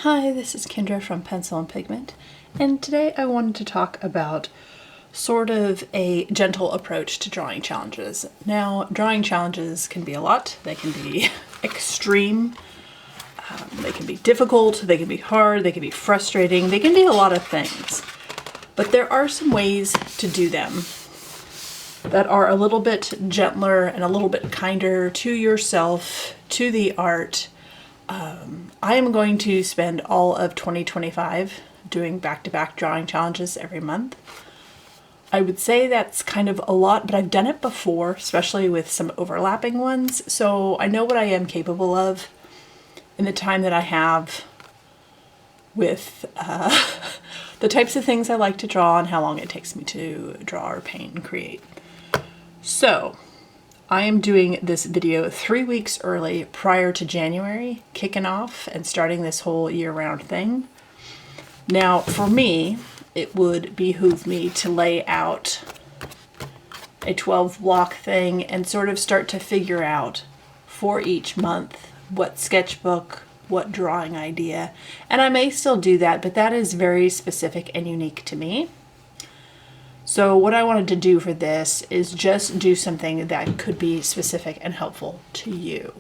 Hi, this is Kendra from Pencil and Pigment, and today I wanted to talk about sort of a gentle approach to drawing challenges. Now, drawing challenges can be a lot. They can be extreme, they can be difficult, they can be hard, they can be frustrating, they can be a lot of things. But there are some ways to do them that are a little bit gentler and a little bit kinder to yourself, to the art. I am going to spend all of 2025 doing back-to-back drawing challenges every month. I would say that's kind of a lot, but I've done it before, especially with some overlapping ones, so I know what I am capable of in the time that I have with the types of things I like to draw and how long it takes me to draw or paint and create. So I am doing this video 3 weeks early prior to January, kicking off and starting this whole year-round thing. Now, for me, it would behoove me to lay out a 12 block thing and sort of start to figure out for each month what sketchbook, what drawing idea, and I may still do that, but that is very specific and unique to me. So what I wanted to do for this is just do something that could be specific and helpful to you.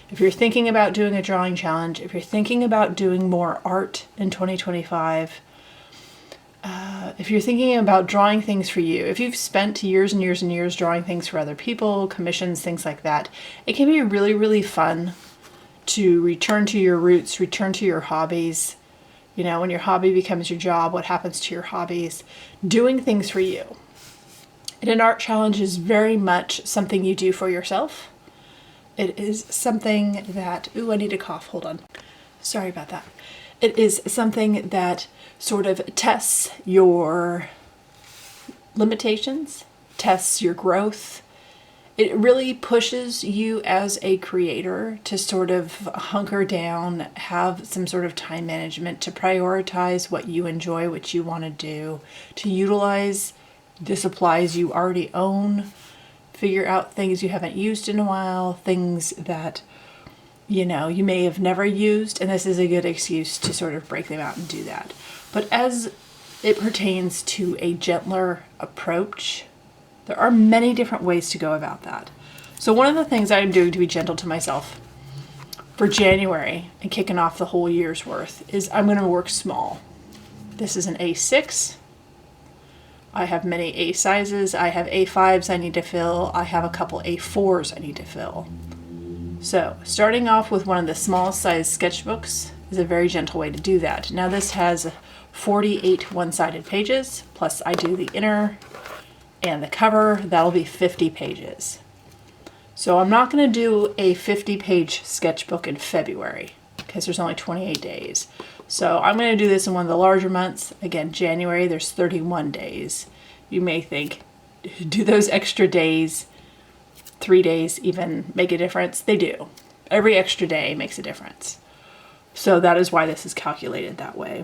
If you're thinking about doing a drawing challenge, if you're thinking about doing more art in 2025, if you're thinking about drawing things for you, if you've spent years and years and years drawing things for other people, commissions, things like that, it can be really, really fun to return to your roots, return to your hobbies. You know, when your hobby becomes your job, what happens to your hobbies? Doing things for you. And an art challenge is very much something you do for yourself. It is something that, ooh, I need to cough, hold on. Sorry about that. It is something that sort of tests your limitations, tests your growth. It really pushes you as a creator to sort of hunker down, have some sort of time management, to prioritize what you enjoy, what you want to do, to utilize the supplies you already own, figure out things you haven't used in a while, things that, you know, you may have never used, and this is a good excuse to sort of break them out and do that. But as it pertains to a gentler approach, there are many different ways to go about that. So one of the things I'm doing to be gentle to myself for January and kicking off the whole year's worth is I'm going to work small. This is an A6. I have many A sizes. I have A5s I need to fill. I have a couple A4s I need to fill. So starting off with one of the smallest size sketchbooks is a very gentle way to do that. Now this has 48 one-sided pages, plus I do the inner and the cover. That'll be 50 pages. So I'm not going to do a 50-page sketchbook in February because there's only 28 days. So I'm going to do this in one of the larger months. Again, January, there's 31 days. You may think, do those extra days, 3 days even, make a difference? They do. Every extra day makes a difference. So that is why this is calculated that way.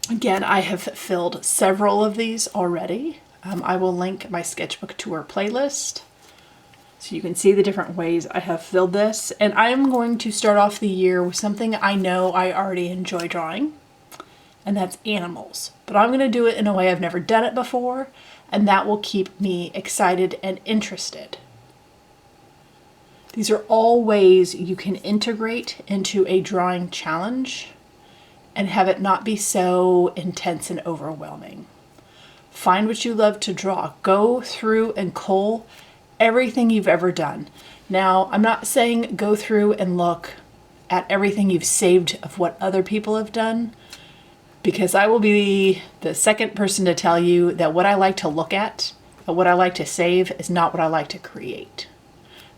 Again, I have filled several of these already. I will link my sketchbook tour playlist so you can see the different ways I have filled this. And I am going to start off the year with something I know I already enjoy drawing, and that's animals. But I'm going to do it in a way I've never done it before, and that will keep me excited and interested. These are all ways you can integrate into a drawing challenge and have it not be so intense and overwhelming. Find what you love to draw. Go through and cull everything you've ever done. Now, I'm not saying go through and look at everything you've saved of what other people have done, because I will be the second person to tell you that what I like to look at and what I like to save is not what I like to create.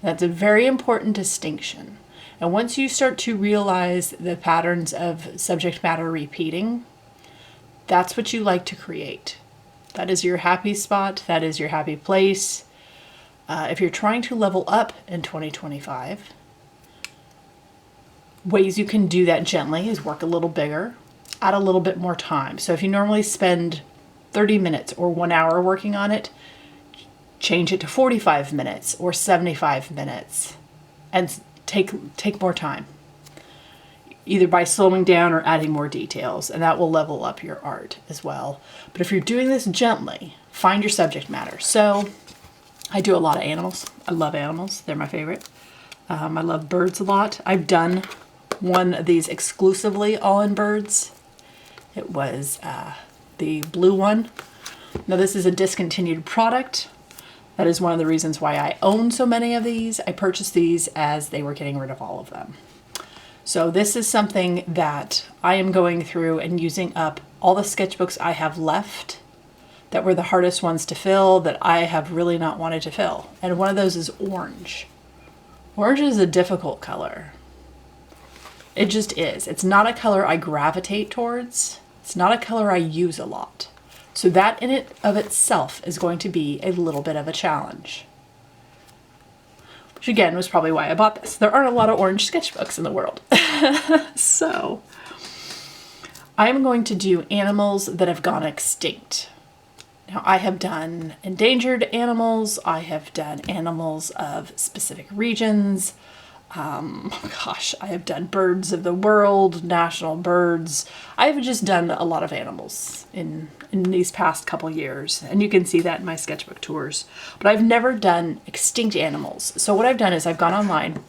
That's a very important distinction. And once you start to realize the patterns of subject matter repeating, that's what you like to create. That is your happy spot. That is your happy place. If you're trying to level up in 2025, ways you can do that gently is work a little bigger, add a little bit more time. So if you normally spend 30 minutes or 1 hour working on it, change it to 45 minutes or 75 minutes and take more time. either by slowing down or adding more details, and that will level up your art as well. But if you're doing this gently, find your subject matter. So I do a lot of animals. I love animals. They're my favorite. I love birds a lot. I've done one of these exclusively all in birds. It was the blue one. Now this is a discontinued product. That is one of the reasons why I own so many of these. I purchased these as they were getting rid of all of them. So this is something that I am going through and using up all the sketchbooks I have left that were the hardest ones to fill, that I have really not wanted to fill. And one of those is orange. Orange is a difficult color. It just is. It's not a color I gravitate towards. It's not a color I use a lot. So that in it of itself is going to be a little bit of a challenge. Which again was probably why I bought this. There aren't a lot of orange sketchbooks in the world. So I'm going to do animals that have gone extinct. Now I have done endangered animals. I have done animals of specific regions. I have done birds of the world, national birds. I've just done a lot of animals in these past couple years, and you can see that in my sketchbook tours. But I've never done extinct animals. So what I've done is I've gone online,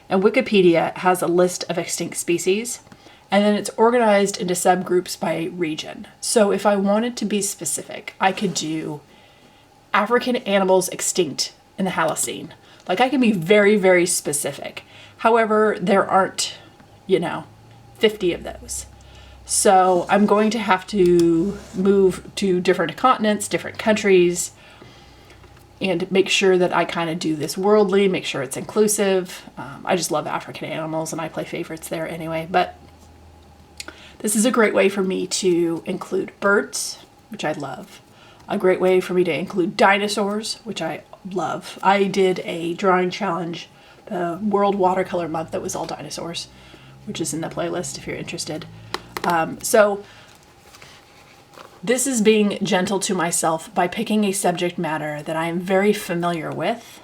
and Wikipedia has a list of extinct species, and then it's organized into subgroups by region. So if I wanted to be specific, I could do African animals extinct in the Holocene. Like I can be very, very specific. However, there aren't, 50 of those. So I'm going to have to move to different continents, different countries, and make sure that I kind of do this worldly, make sure it's inclusive. I just love African animals and I play favorites there anyway, but this is a great way for me to include birds, which I love. A great way for me to include dinosaurs, which I love. I did a drawing challenge, the World Watercolor Month, that was all dinosaurs, which is in the playlist if you're interested. So this is being gentle to myself by picking a subject matter that I am very familiar with,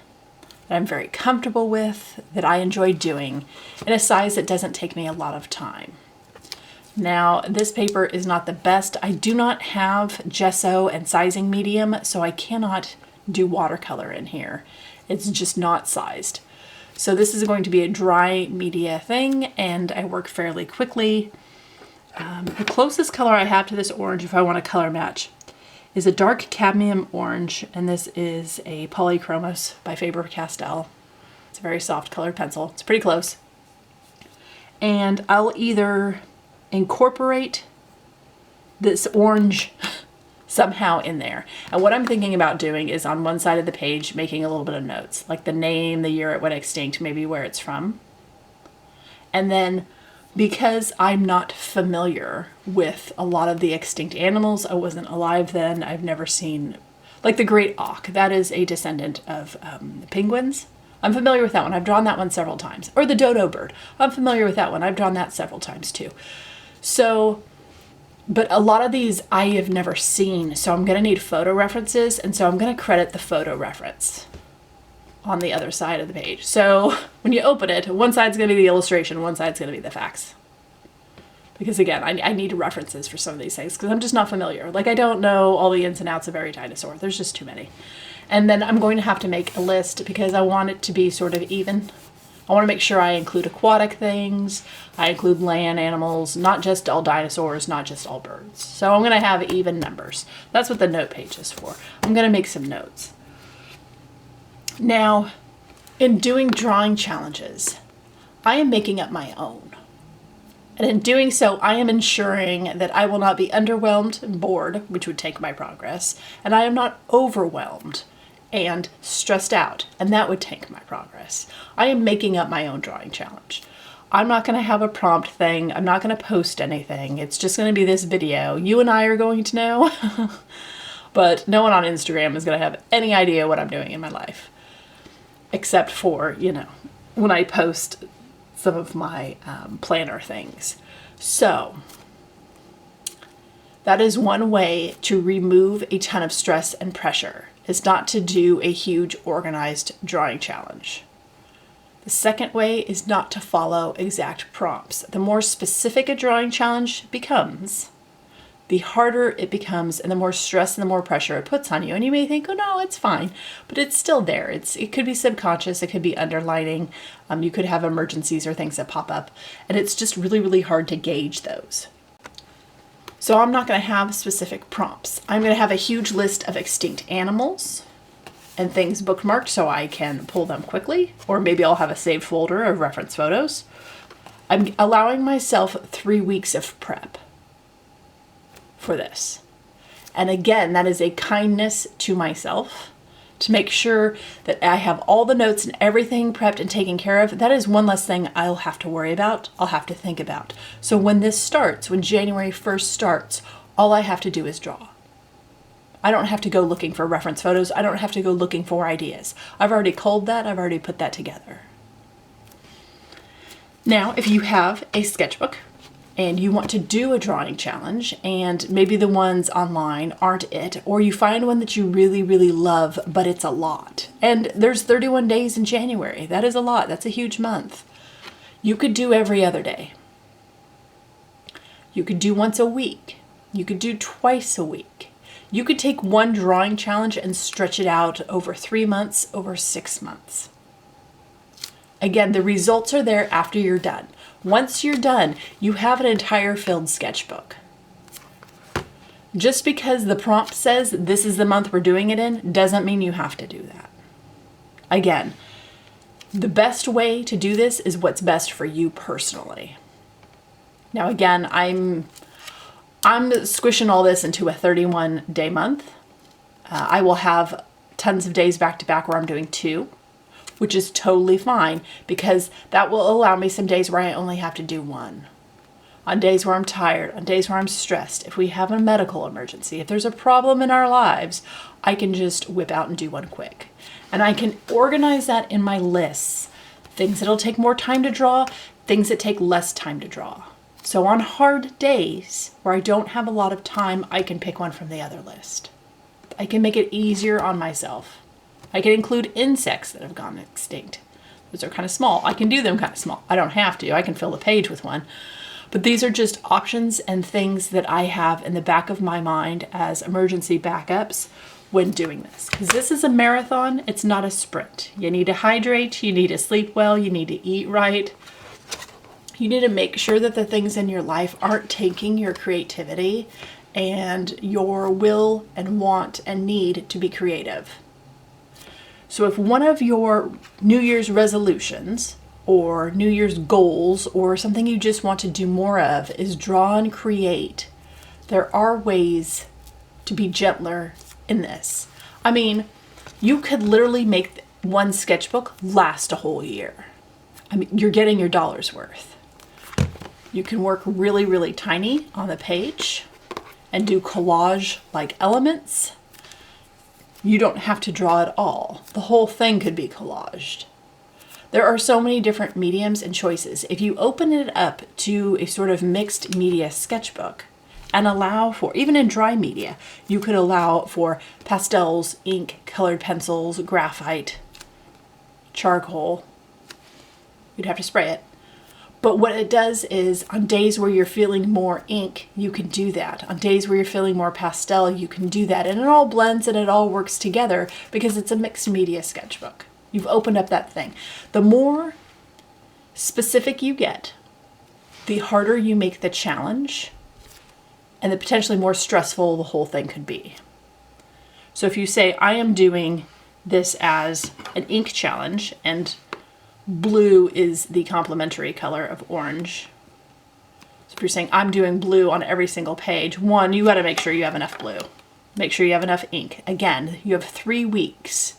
that I'm very comfortable with, that I enjoy doing, in a size that doesn't take me a lot of time. Now, this paper is not the best. I do not have gesso and sizing medium, so I cannot do watercolor in here. It's just not sized. So this is going to be a dry media thing, and I work fairly quickly. The closest color I have to this orange, if I want to color match, is a dark cadmium orange, and this is a Polychromos by Faber-Castell. It's a very soft colored pencil. It's pretty close. And I'll either incorporate this orange somehow in there. And what I'm thinking about doing is on one side of the page making a little bit of notes, like the name, the year it went extinct, maybe where it's from. And then because I'm not familiar with a lot of the extinct animals, I wasn't alive then, I've never seen, like the great auk, that is a descendant of penguins. I'm familiar with that one. I've drawn that one several times. Or the dodo bird. I'm familiar with that one. I've drawn that several times too. So, but a lot of these I have never seen, so I'm going to need photo references, and so I'm going to credit the photo reference on the other side of the page. So when you open it, one side's going to be the illustration, one side's going to be the facts. Because again, I need references for some of these things because I'm just not familiar. Like I don't know all the ins and outs of every dinosaur. There's just too many. And then I'm going to have to make a list because I want it to be sort of even. I want to make sure I include aquatic things, I include land animals, not just all dinosaurs, not just all birds. So I'm going to have even numbers. That's what the note page is for. I'm going to make some notes. Now, in doing drawing challenges, I am making up my own. And in doing so, I am ensuring that I will not be underwhelmed and bored, which would take my progress, and I am not overwhelmed and stressed out, and that would tank my progress. I am making up my own drawing challenge. I'm not going to have a prompt thing. I'm not going to post anything. It's just going to be this video. You and I are going to know, but no one on Instagram is going to have any idea what I'm doing in my life, except for, when I post some of my planner things. So that is one way to remove a ton of stress and pressure, is not to do a huge organized drawing challenge. The second way is not to follow exact prompts. The more specific a drawing challenge becomes, the harder it becomes and the more stress and the more pressure it puts on you. And you may think, oh no, it's fine, but it's still there. It could be subconscious, it could be underlining. You could have emergencies or things that pop up, and it's just really, really hard to gauge those. So I'm not going to have specific prompts. I'm going to have a huge list of extinct animals and things bookmarked so I can pull them quickly, or maybe I'll have a saved folder of reference photos. I'm allowing myself 3 weeks of prep for this. And again, that is a kindness to myself to make sure that I have all the notes and everything prepped and taken care of. That is one less thing I'll have to worry about, I'll have to think about. So when this starts, when January 1st starts, all I have to do is draw. I don't have to go looking for reference photos. I don't have to go looking for ideas. I've already culled that, I've already put that together. Now, if you have a sketchbook and you want to do a drawing challenge, and maybe the ones online aren't it, or you find one that you really, really love, but it's a lot. And there's 31 days in January. That is a lot. That's a huge month. You could do every other day. You could do once a week. You could do twice a week. You could take one drawing challenge and stretch it out over 3 months, over 6 months. Again, the results are there after you're done. Once you're done, you have an entire filled sketchbook. Just because the prompt says this is the month we're doing it in, doesn't mean you have to do that. Again, the best way to do this is what's best for you personally. Now again, I'm squishing all this into a 31-day month. I will have tons of days back to back where I'm doing 2. Which is totally fine, because that will allow me some days where I only have to do 1. On days where I'm tired, on days where I'm stressed, if we have a medical emergency, if there's a problem in our lives, I can just whip out and do 1 quick. And I can organize that in my lists. Things that'll take more time to draw, things that take less time to draw. So on hard days where I don't have a lot of time, I can pick one from the other list. I can make it easier on myself. I can include insects that have gone extinct. Those are kind of small. I can do them kind of small. I don't have to. I can fill the page with one. But these are just options and things that I have in the back of my mind as emergency backups when doing this. Because this is a marathon, it's not a sprint. You need to hydrate, you need to sleep well, you need to eat right. You need to make sure that the things in your life aren't taking your creativity and your will and want and need to be creative. So if one of your New Year's resolutions or New Year's goals or something you just want to do more of is draw and create, there are ways to be gentler in this. I mean, you could literally make one sketchbook last a whole year. I mean, you're getting your dollar's worth. You can work really, really tiny on the page and do collage-like elements. You don't have to draw it all. The whole thing could be collaged. There are so many different mediums and choices. If you open it up to a sort of mixed media sketchbook and allow for, even in dry media, you could allow for pastels, ink, colored pencils, graphite, charcoal. You'd have to spray it. But what it does is on days where you're feeling more ink, you can do that. On days where you're feeling more pastel, you can do that. And it all blends and it all works together because it's a mixed media sketchbook. You've opened up that thing. The more specific you get, the harder you make the challenge and the potentially more stressful the whole thing could be. So if you say, I am doing this as an ink challenge and blue is the complementary color of orange. So if you're saying I'm doing blue on every single page, one, you got to make sure you have enough blue. Make sure you have enough ink. Again, you have 3 weeks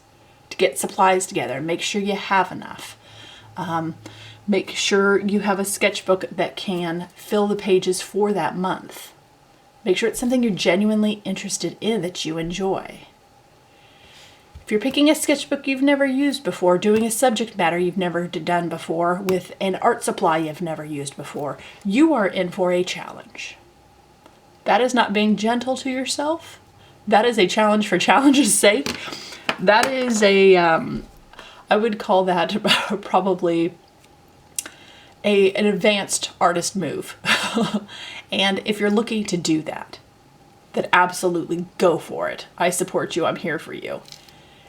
to get supplies together. Make sure you have enough. Make sure you have a sketchbook that can fill the pages for that month. Make sure it's something you're genuinely interested in, that you enjoy. If you're picking a sketchbook you've never used before, doing a subject matter you've never done before, with an art supply you've never used before, you are in for a challenge. That is not being gentle to yourself. That is a challenge for challenge's sake. That is I would call that probably an advanced artist move. And if you're looking to do that, then absolutely go for it. I support you. I'm here for you.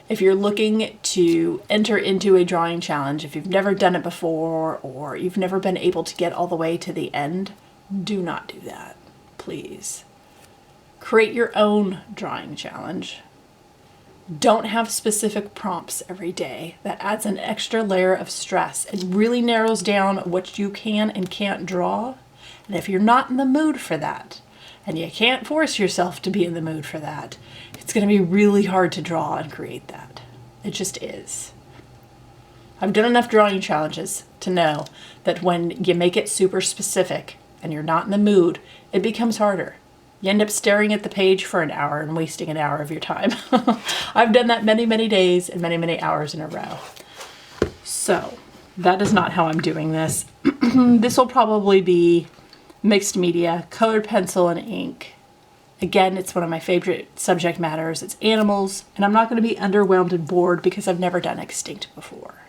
If you're looking to enter into a drawing challenge, if you've never done it before, or you've never been able to get all the way to the end, do not do that, please. Create your own drawing challenge. Don't have specific prompts every day. That adds an extra layer of stress. It really narrows down what you can and can't draw. And if you're not in the mood for that, and you can't force yourself to be in the mood for that, it's going to be really hard to draw and create that. It just is. I've done enough drawing challenges to know that when you make it super specific and you're not in the mood, it becomes harder. You end up staring at the page for an hour and wasting an hour of your time. I've done that many, many days and many, many hours in a row. So that is not how I'm doing this. This will probably be mixed media, colored pencil and ink. Again, it's one of my favorite subject matters. It's animals, and I'm not going to be underwhelmed and bored because I've never done extinct before.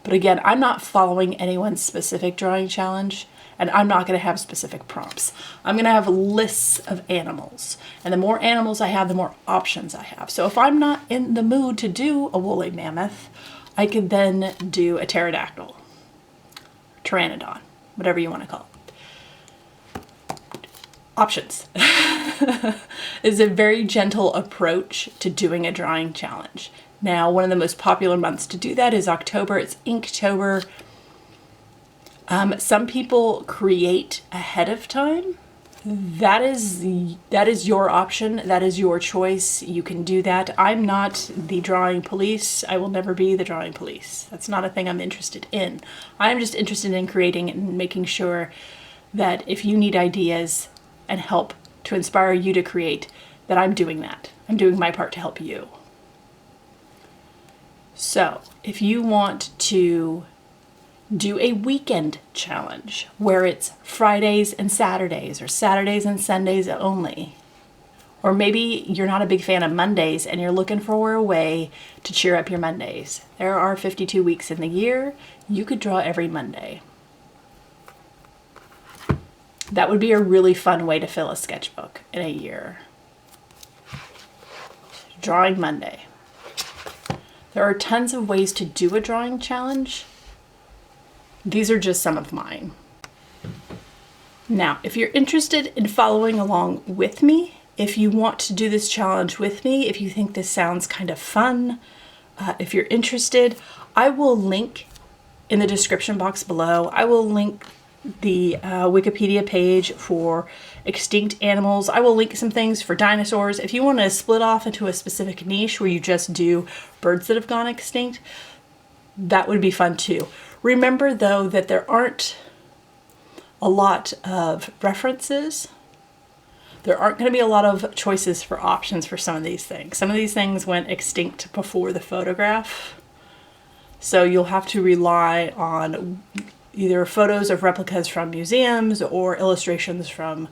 But again, I'm not following anyone's specific drawing challenge, and I'm not going to have specific prompts. I'm going to have lists of animals, and the more animals I have, the more options I have. So if I'm not in the mood to do a woolly mammoth, I could then do a pterodactyl, pteranodon, whatever you want to call it. Options is a very gentle approach to doing a drawing challenge. Now, one of the most popular months to do that is October. It's Inktober. Some people create ahead of time. That is your option. That is your choice. You can do that. I'm not the drawing police. I will never be the drawing police. That's not a thing I'm interested in. I'm just interested in creating and making sure that if you need ideas and help to inspire you to create, that I'm doing that. I'm doing my part to help you. So if you want to do a weekend challenge where it's Fridays and Saturdays or Saturdays and Sundays only, or maybe you're not a big fan of Mondays and you're looking for a way to cheer up your Mondays. There are 52 weeks in the year. You could draw every Monday. That would be a really fun way to fill a sketchbook in a year. Drawing Monday. There are tons of ways to do a drawing challenge. These are just some of mine. Now, if you're interested in following along with me, if you want to do this challenge with me, if you think this sounds kind of fun, if you're interested, I will link in the description box below. I will link the Wikipedia page for extinct animals. I will link some things for dinosaurs. If you want to split off into a specific niche where you just do birds that have gone extinct, that would be fun too. Remember though that there aren't a lot of references. There aren't going to be a lot of choices for options for some of these things. Some of these things went extinct before the photograph. So you'll have to rely on either photos of replicas from museums or illustrations from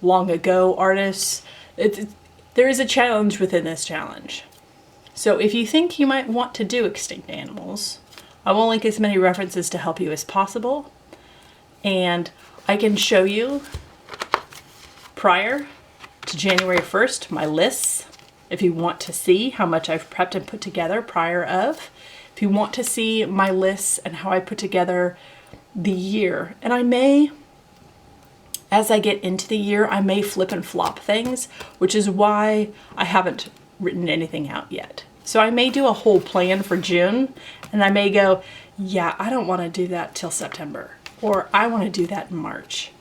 long ago artists. There is a challenge within this challenge. So if you think you might want to do extinct animals, I will link as many references to help you as possible. And I can show you prior to January 1st, my lists. If you want to see how much I've prepped and put together prior of, if you want to see my lists and how I put together the year, and I may, as I get into the year, I may flip and flop things, which is why I haven't written anything out yet. So I may do a whole plan for June, and I may go, yeah, I don't want to do that till September, or I want to do that in March.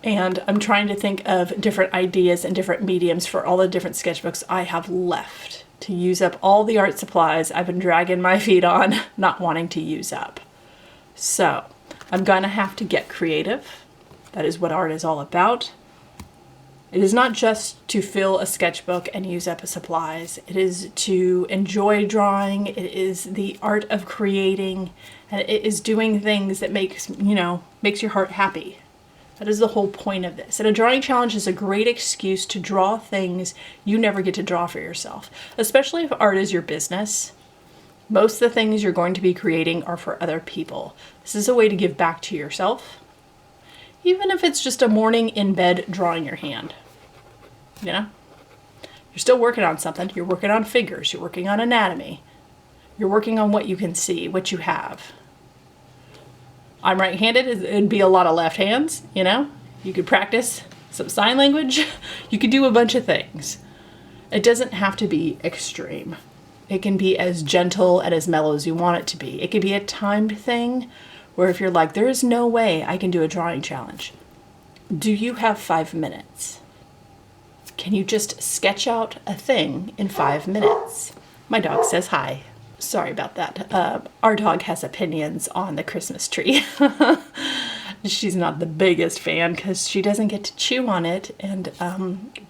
And I'm trying to think of different ideas and different mediums for all the different sketchbooks I have left to use up all the art supplies I've been dragging my feet on, not wanting to use up. So I'm gonna have to get creative. That is what art is all about. It is not just to fill a sketchbook and use up supplies. It is to enjoy drawing. It is the art of creating, and it is doing things that makes your heart happy. That is the whole point of this. And a drawing challenge is a great excuse to draw things you never get to draw for yourself, especially if art is your business. Most of the things you're going to be creating are for other people. This is a way to give back to yourself, even if it's just a morning in bed drawing your hand. You know? You're still working on something. You're working on figures. You're working on anatomy. You're working on what you can see, what you have. I'm right-handed. It'd be a lot of left hands, you know? You could practice some sign language. You could do a bunch of things. It doesn't have to be extreme. It can be as gentle and as mellow as you want it to be. It could be a timed thing where if you're like, there is no way I can do a drawing challenge. Do you have 5 minutes? Can you just sketch out a thing in 5 minutes? My dog says hi. Sorry about that. Our dog has opinions on the Christmas tree. She's not the biggest fan because she doesn't get to chew on it and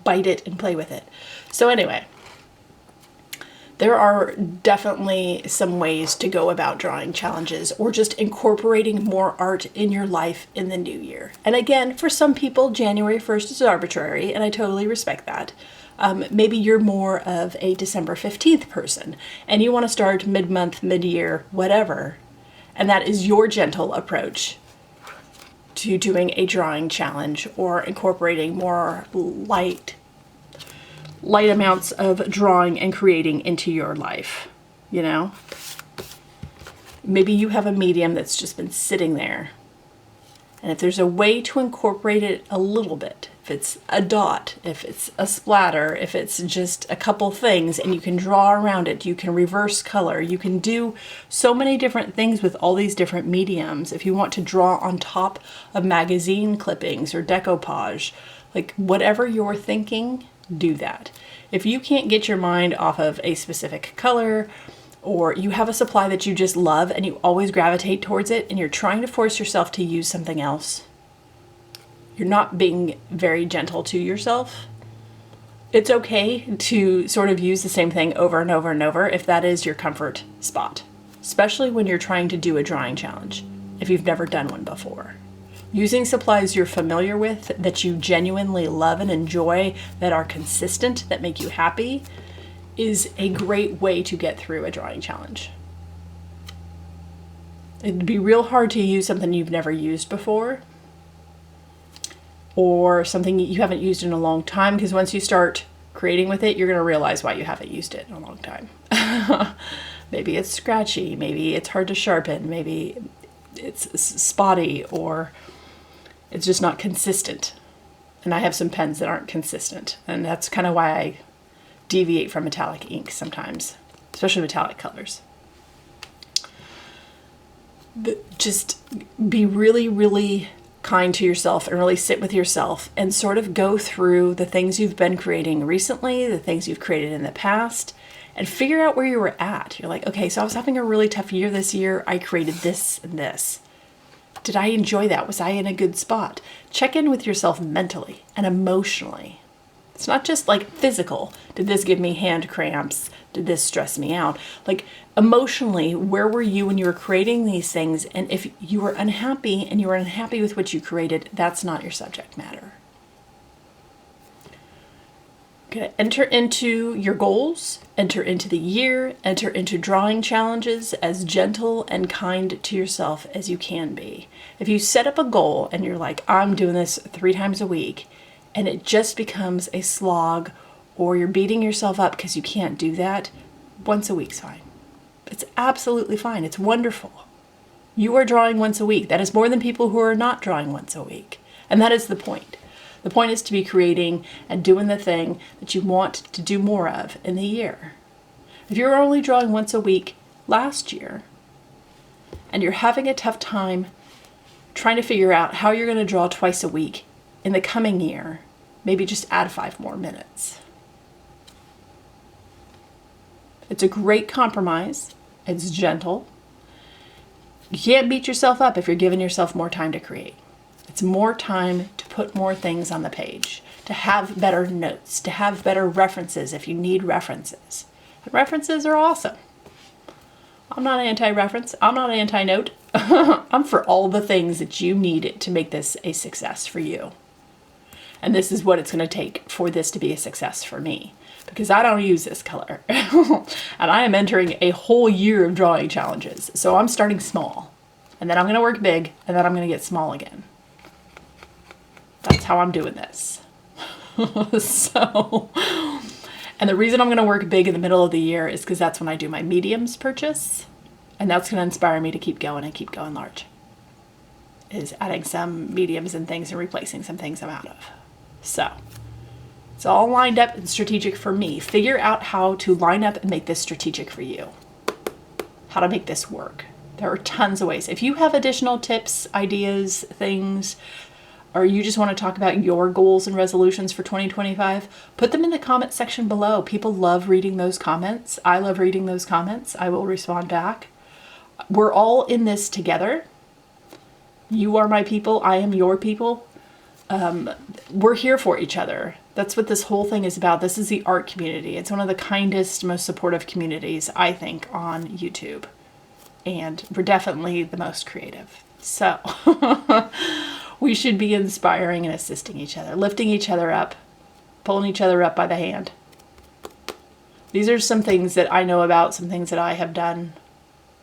bite it and play with it. So anyway, there are definitely some ways to go about drawing challenges or just incorporating more art in your life in the new year. And again, for some people, January 1st is arbitrary, and I totally respect that. Maybe you're more of a December 15th person and you want to start mid-month, mid-year, whatever. And that is your gentle approach to doing a drawing challenge or incorporating more light amounts of drawing and creating into your life, you know? Maybe you have a medium that's just been sitting there. And if there's a way to incorporate it a little bit, if it's a dot, if it's a splatter, if it's just a couple things and you can draw around it, you can reverse color, you can do so many different things with all these different mediums. If you want to draw on top of magazine clippings or decoupage, like whatever you're thinking, do that. If you can't get your mind off of a specific color, or you have a supply that you just love and you always gravitate towards it and you're trying to force yourself to use something else, you're not being very gentle to yourself. It's okay to sort of use the same thing over and over and over if that is your comfort spot, especially when you're trying to do a drawing challenge, if you've never done one before. Using supplies you're familiar with, that you genuinely love and enjoy, that are consistent, that make you happy, is a great way to get through a drawing challenge. It'd be real hard to use something you've never used before, or something you haven't used in a long time, because once you start creating with it, you're going to realize why you haven't used it in a long time. Maybe it's scratchy, maybe it's hard to sharpen, maybe it's spotty, or it's just not consistent. And I have some pens that aren't consistent, and that's kind of why I deviate from metallic ink sometimes, especially metallic colors. But just be really, really kind to yourself and really sit with yourself and sort of go through the things you've been creating recently, the things you've created in the past, and figure out where you were at. You're like, okay, so I was having a really tough year this year. I created this and this. Did I enjoy that? Was I in a good spot? Check in with yourself mentally and emotionally. It's not just like physical. Did this give me hand cramps? Did this stress me out? Like emotionally, where were you when you were creating these things? And if you were unhappy and you were unhappy with what you created, that's not your subject matter. Okay, enter into your goals, enter into the year, enter into drawing challenges as gentle and kind to yourself as you can be. If you set up a goal and you're like, I'm doing this 3 times a week, and it just becomes a slog, or you're beating yourself up because you can't do that, once a week's fine. It's absolutely fine. It's wonderful. You are drawing once a week. That is more than people who are not drawing once a week. And that is the point. The point is to be creating and doing the thing that you want to do more of in the year. If you were only drawing once a week last year, and you're having a tough time trying to figure out how you're going to draw twice a week in the coming year, maybe just add 5 more minutes. It's a great compromise. It's gentle. You can't beat yourself up if you're giving yourself more time to create. It's more time to put more things on the page, to have better notes, to have better references if you need references. And references are awesome. I'm not anti-reference. I'm not anti-note. I'm for all the things that you need to make this a success for you. And this is what it's going to take for this to be a success for me, because I don't use this color. And I am entering a whole year of drawing challenges. So I'm starting small, and then I'm going to work big, and then I'm going to get small again. That's how I'm doing this. And the reason I'm going to work big in the middle of the year is because that's when I do my mediums purchase. And that's going to inspire me to keep going and keep going large. Is adding some mediums and things and replacing some things I'm out of. So it's all lined up and strategic for me. Figure out how to line up and make this strategic for you. How to make this work. There are tons of ways. If you have additional tips, ideas, things, or you just want to talk about your goals and resolutions for 2025, put them in the comment section below. People love reading those comments. I love reading those comments. I will respond back. We're all in this together. You are my people. I am your people. We're here for each other. That's what this whole thing is about. This is the art community. It's one of the kindest, most supportive communities, I think, on YouTube. And we're definitely the most creative. So we should be inspiring and assisting each other, lifting each other up, pulling each other up by the hand. These are some things that I know about, some things that I have done.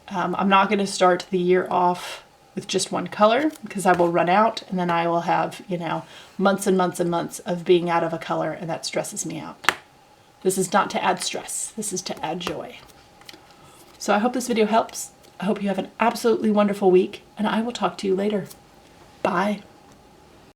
I'm not going to start the year off with just one color, because I will run out, and then I will have, months and months and months of being out of a color, and that stresses me out. This is not to add stress. This is to add joy. So I hope this video helps. I hope you have an absolutely wonderful week, and I will talk to you later. Bye.